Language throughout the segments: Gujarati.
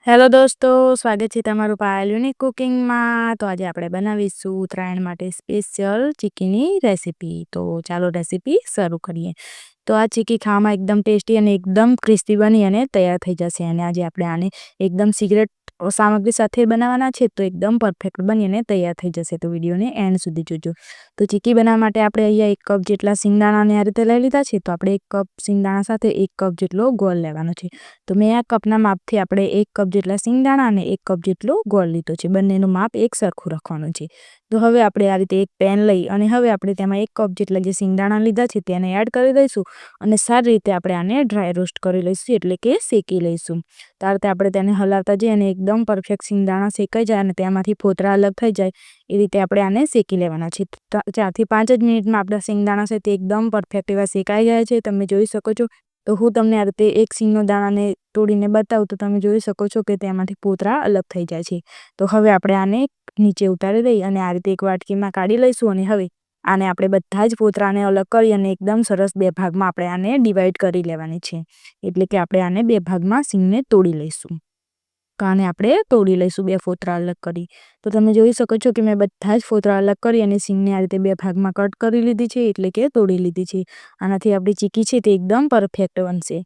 હેલો દોસ્તો, સ્વાગત છે તમારું પાયલ યુનિક કુકિંગમાં. તો આજે આપણે બનાવીશું ઉત્તરાયણ માટે સ્પેશિયલ ચીકીની રેસીપી. તો ચાલો રેસીપી શરૂ કરીએ. તો આ ચીકી ખાવામાં એકદમ ટેસ્ટી અને એકદમ ક્રિસ્પી બની અને તૈયાર થઈ જશે. અને આજે આપણે આને એકદમ સિક્રેટ સામગ્રી સાથે બનાવવાના છે, તો એકદમ પરફેક્ટ બની અને તૈયાર થઈ જશે. તો વિડીયોને એન્ડ સુધી જોજો. તો ચીકી બનાવવા માટે આપણે અહીંયા 1 કપ જેટલા સિંગદાણાને આ રીતે લઈ લીધા છે. તો આપણે 1 કપ સિંગદાણા સાથે 1 કપ જેટલો ગોળ લેવાનો છે. તો મેં આ કપના માપથી આપણે 1 કપ જેટલા સિંગદાણા અને 1 કપ જેટલો ગોળ લીધો છે. બંનેનું માપ એક સરખું રાખવાનું છે. તો હવે આપણે આ રીતે એક પેન લઈ અને હવે આપણે તેમાં 1 કપ જેટલા જે સિંગદાણા લીધા છે તેને એડ કરી દઈશું અને સારી રીતે આપણે આને ડ્રાય રોસ્ટ કરી લઈશું, એટલે કે શેકી લઈશું. તો આ રીતે આપણે તેને હલાવતા જઈએ અને એકદમ પરફેક્ટ સિંગદાણા શેકાઈ જાય અને તેમાંથી ફોતરા અલગ થઈ જાય એ રીતે આપણે આને શેકી લેવાના છે. 4 થી 5 જ મિનિટમાં આપણા સિંગદાણા છે તે એકદમ પરફેક્ટ એવા શેકાઈ ગયા છે. તમે જોઈ શકો છો. તો હું તમને આ રીતે એક સિંગનો દાણાને તોડીને બતાવું તો તમે જોઈ શકો છો કે તેમાંથી ફોતરા અલગ થઈ જાય છે. તો હવે આપણે આને નીચે ઉતારી દઈ અને આ રીતે એક વાટકીમાં કાઢી લઈશું અને હવે આને આપણે બધા જ ફોતરાને અલગ કરી અને એકદમ સરસ 2 ભાગમાં આપણે આને ડિવાઈડ કરી લેવાની છે. એટલે કે આપણે આને 2 ભાગમાં સિંગને તોડી લઈશું. તો આને આપણે તોડી લઈશું 2 ફોતરા અલગ કરી. તો તમે જોઈ શકો છો કે મેં બધા જ ફોતરા અલગ કરી અને સિંગને આ રીતે 2 ભાગમાં કટ કરી લીધી છે, એટલે કે તોડી લીધી છે. આનાથી આપણી ચીકી છે તે એકદમ પરફેક્ટ બનશે.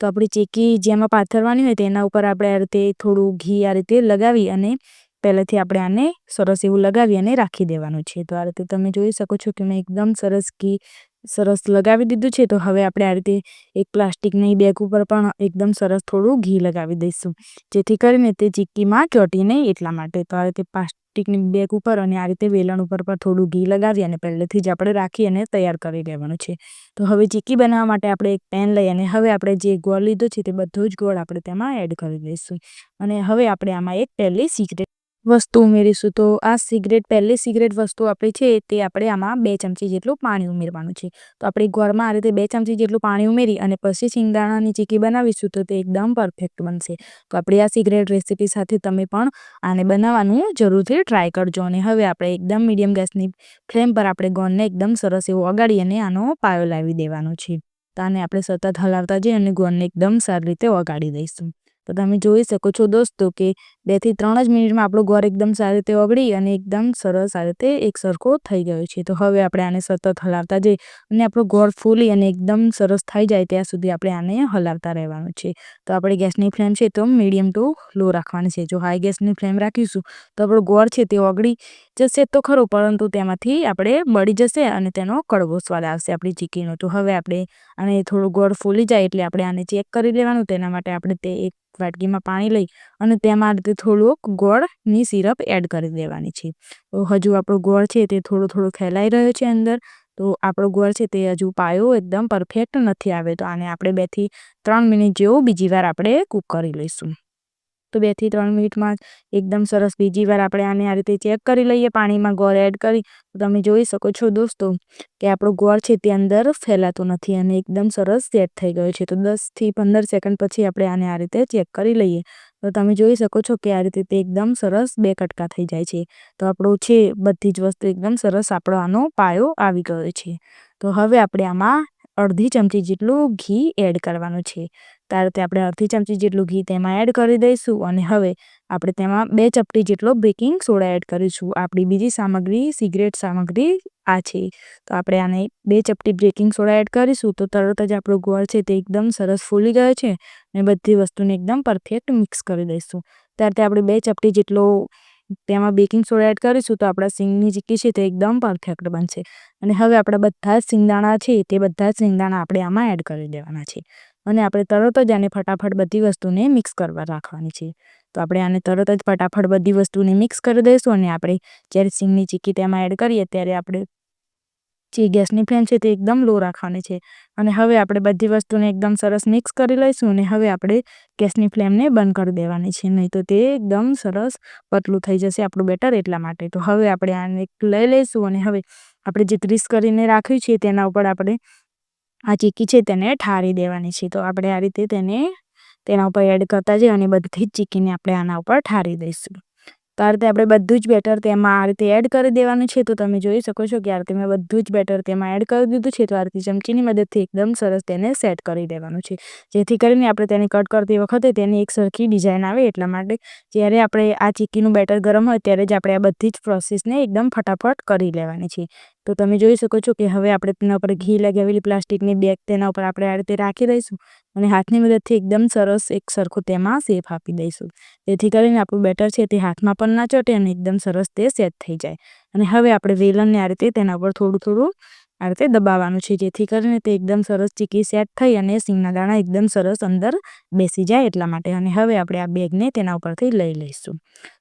તો આપણી ચીકી જેમાં પાથરવાની હોય તેના ઉપર આપણે આ રીતે થોડું ઘી આ રીતે લગાવી અને પહેલેથી આપણે આને સરસ એવું લગાવી અને રાખી દેવાનું છે. તો આ રીતે તમે જોઈ શકો છો કે મેં એકદમ સરસ ઘી સરસ લગાવી દીધું છે. તો હવે આપણે આ રીતે એક પ્લાસ્ટિકની બેગ ઉપર પણ એકદમ સરસ થોડું ઘી લગાવી દઈશું, જેથી કરીને તે ચીક્કીમાં ચોંટે નહીં એટલા માટે. તો આ રીતે પ્લાસ્ટિકની બેગ ઉપર અને આ રીતે વેલણ ઉપર પણ થોડું ઘી લગાવી અને પહેલેથી જ આપણે રાખી અને તૈયાર કરી લેવાનું છે. તો હવે ચીક્કી બનાવવા માટે આપણે એક પેન લઈ અને હવે આપણે જે ગોળ લીધો છે તે બધો જ ગોળ આપણે તેમાં એડ કરી દઈશું. અને હવે આપણે આમાં એક પહેલી સિક્રેટ વસ્તુ ઉમેરીશું. તો આ પહેલી સિક્રેટ વસ્તુ આપણી છે તે આપણે આમાં 2 ચમચી જેટલું પાણી ઉમેરવાનું છે. તો આપણે ગોળમાં આ રીતે 2 ચમચી જેટલું પાણી ઉમેરી અને પછી સિંગદાણાની ચીક્કી બનાવીશું તો તે એકદમ પરફેક્ટ બનશે. તો આપણી આ સિક્રેટ રેસીપી સાથે તમે પણ આને બનાવવાનું જરૂરથી ટ્રાય કરજો. અને હવે આપણે એકદમ મીડિયમ ગેસની ફ્લેમ પર આપણે ગોળને એકદમ સરસ એવો ઓગાળી અને આનો પાયો લાવી દેવાનો છે. તો આને આપણે સતત હલાવતા જઈએ અને ગોળને એકદમ સારી રીતે ઓગાળી દઈશું. તો તમે જોઈ શકો છો દોસ્તો કે 2 થી 3 જ મિનિટમાં આપણો ગોળ એકદમ સારી રીતે ઓગળી અને એકદમ સરસ આ રીતે એક સરખો થઈ ગયો છે. તો હવે આપણે આને સતત હલાવતા જઈએ અને આપણો ગોળ ફૂલી અને એકદમ સરસ થઈ જાય ત્યાં સુધી આપણે આને હલાવતા રહેવાનું છે. તો આપણે ગેસની ફ્લેમ છે તો મીડિયમ ટુ લો રાખવાની છે. જો હાઈ ગેસની ફ્લેમ રાખીશું તો આપણો ગોળ છે તે ઓગળી જશે તો ખરો, પરંતુ તેમાંથી આપણે બળી જશે અને તેનો કડવો સ્વાદ આવશે આપણી ચીક્કીનો. તો હવે આપણે આને થોડું ગોળ ફૂલી જાય એટલે આપણે આને ચેક કરી લેવાનું. તેના માટે આપણે તે એક વાટકીમાં પાણી લઈ અને તેમાં આ રીતે થોડુંક ગોળની સિરપ એડ કરી દેવાની છે. તો હજુ આપણો ગોળ છે તે થોડો ફેલાઈ રહ્યો છે અંદર. તો આપણો ગોળ છે તે હજુ પાયો એકદમ પરફેક્ટ નથી આવ્યો. તો આને આપણે 2 થી 3 મિનિટ જેવું બીજી વાર આપણે કૂક કરી લઈશું. તો 2 થી 3 મિનિટમાં એકદમ સરસ બીજી વાર આપણે આને આ રીતે ચેક કરી લઈએ પાણીમાં ગોળ એડ કરી. તો તમે જોઈ શકો છો દોસ્તો કે આપણો ગોળ છે તે અંદર ફેલાતો નથી અને એકદમ સરસ સેટ થઈ ગયો છે. તો 10 થી 15 સેકન્ડ પછી આપણે આને આ રીતે ચેક કરી લઈએ. તો તમે જોઈ શકો છો કે આ રીતે તે એકદમ સરસ 2 કટકા થઈ જાય છે. તો આપણું છે બધી જ વસ્તુ એકદમ સરસ આપણો આનો પાયો આવી ગયો છે. તો હવે આપણે આમાં અડધી ચમચી જેટલું ઘી એડ કરવાનું છે. તો આ રીતે આપણે અડધી ચમચી જેટલું ઘી તેમાં એડ કરી દઈશું અને હવે આપણે તેમાં 2 ચપટી જેટલો બેકિંગ સોડા એડ કરીશું. આપણી બીજી સામગ્રી સિક્રેટ સામગ્રી આ છે. તો આપણે આને 2 ચપટી બેકિંગ સોડા એડ કરીશું તો તરત જ આપણો ગોળ છે તે એકદમ સરસ ફૂલી ગયો છે અને બધી વસ્તુને એકદમ પરફેક્ટ મિક્સ કરી દઈશું. ત્યારે આપણે 2 ચપટી જેટલો તેમાં બેકિંગ સોડા એડ કરીશું તો આપણા સિંગની ચીક્કી છે તે એકદમ પરફેક્ટ બનશે. અને હવે આપણા બધા જ સિંગદાણા છે તે બધા જ સિંગદાણા આપણે આમાં એડ કરી દેવાના છે અને આપણે તરત જ આને ફટાફટ બધી વસ્તુને મિક્સ કરવા રાખવાની છે. તો આપણે આને તરત જ ફટાફટ બધી વસ્તુને મિક્સ કરી દઈશું અને આપણે જ્યારે સિંગની ચીક્કી તેમાં એડ કરીએ ત્યારે આપણે જે ગેસની ફ્લેમ છે તે એકદમ લો રાખવાની છે. અને હવે આપણે બધી વસ્તુને એકદમ સરસ મિક્સ કરી લઈશું અને હવે આપણે ગેસની ફ્લેમને બંધ કરી દેવાની છે, નહીં તો તે એકદમ સરસ પતલું થઈ જશે આપણું બેટર એટલા માટે. તો હવે આપણે આને લઈ લઈશું અને હવે આપણે જે ગ્રીસ કરીને રાખ્યું છે તેના ઉપર આપણે આ ચીક્કી છે તેને ઠારી દેવાની છે. તો આપણે આ રીતે તેના ઉપર એડ કરતા જઈએ અને બધી જ ચીક્કીને આપણે આના ઉપર ઠારી દઈશું. તો આ રીતે આપણે બધું જ બેટર તેમાં આ રીતે એડ કરી દેવાનું છે. તો તમે જોઈ શકો છો કે આ રીતે મેં બધું જ બેટર તેમાં એડ કરી દીધું છે. તો આ રીતે ચમચીની મદદથી એકદમ સરસ તેને સેટ કરી દેવાનું છે, જેથી કરીને આપણે તેને કટ કરતી વખતે તેની એક સરખી ડિઝાઇન આવે. એટલા માટે જ્યારે આપણે આ ચીક્કીનું બેટર ગરમ હોય ત્યારે જ આપણે આ બધી જ પ્રોસેસને એકદમ ફટાફટ કરી લેવાની છે. તો તમે જોઈ શકો છો કે હવે આપણે તેના ઉપર ઘી લગાવેલી પ્લાસ્ટિકની બેગ તેના ઉપર આપણે આ રીતે રાખી દઈશું અને હાથની મદદથી એકદમ સરસ એક સરખું તેમાં શેપ આપી દઈશું, જેથી કરીને આપણું બેટર છે તે હાથમાં પણ ના ચોંટે અને એકદમ સરસ તે સેટ થઈ જાય. અને હવે આપણે વેલણને આ રીતે તેના ઉપર થોડું થોડું આ રીતે દબાવવાનું છે, જેથી કરીને તે એકદમ સરસ ચીક્કી સેટ થઈ અને સિંગના દાણા એકદમ સરસ અંદર બેસી જાય એટલા માટે. અને હવે આપણે આ બેગને તેના ઉપરથી લઈ લઈશું.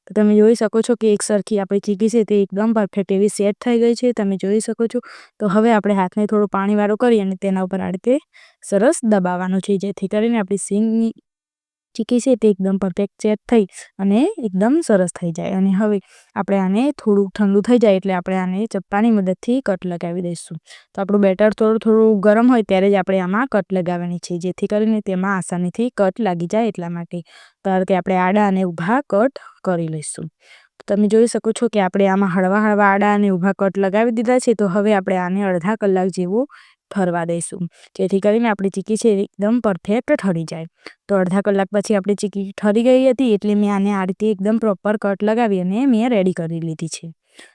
તો તમે જોઈ શકો છો કે એક સરખી આપણી ચીક્કી છે તે એકદમ પરફેક્ટ એવી સેટ થઈ ગઈ છે, તમે જોઈ શકો છો. તો હવે આપણે હાથને થોડું પાણીવાળું કરી અને તેના ઉપર આ રીતે સરસ દબાવવાનું છે, જેથી કરીને આપણી સિંગની ચીક્કી છે તે એકદમ પરફેક્ટ સેટ થઈ અને એકદમ સરસ થઈ જાય. અને હવે આપણે આને થોડું ઠંડુ થઈ જાય એટલે આપણે આને ચપ્પાની મદદથી કટ લગાવી દઈશું. તો આપણું બેટર થોડું ગરમ હોય ત્યારે જ આપણે આમાં કટ લગાવવાની છે, જેથી કરીને તેમાં આસાનીથી કટ લાગી જાય એટલા માટે. તો આ રીતે આપણે આડા અને ઊભા કટ કરી લઈશું. તમે જોઈ શકો છો કે આપણે આમાં હળવા હળવા આડા અને ઊભા કટ લગાવી દીધા છે. તો હવે આપણે આને અડધા કલાક જેવું ઠરવા દઈશું, જેથી કરીને આપણી ચીક્કી છે એકદમ પરફેક્ટ ઠરી જાય. તો અડધા કલાક પછી આપણી ચીક્કી ઠરી ગઈ હતી એટલે મેં આને આ રીતે એકદમ પ્રોપર કટ લગાવી અને મેં રેડી કરી લીધી છે.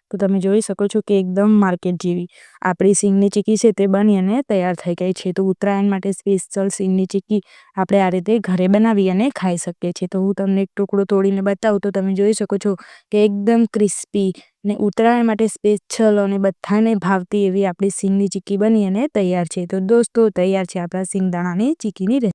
તો તમે જોઈ શકો છો કે એકદમ માર્કેટ જેવી આપણી સિંગની ચીક્કી છે તે બની અને તૈયાર થઈ ગઈ છે. તો ઉત્તરાયણ માટે સ્પેશિયલ સિંગની ચીક્કી આપણે આ રીતે ઘરે બનાવી અને ખાઈ શકીએ છીએ. તો હું તમને એક ટુકડો તોડીને બતાવું તો તમે જોઈ શકો છો કે એકદમ ક્રિસ્પી ને ઉત્તરાયણ માટે સ્પેશિયલ અને બધાને ભાવતી એવી આપણી સિંગની ચીક્કી બની અને તૈયાર છે. તો દોસ્તો તૈયાર છે આપણા સિંગદાણાની ચીક્કીની રેસીપી.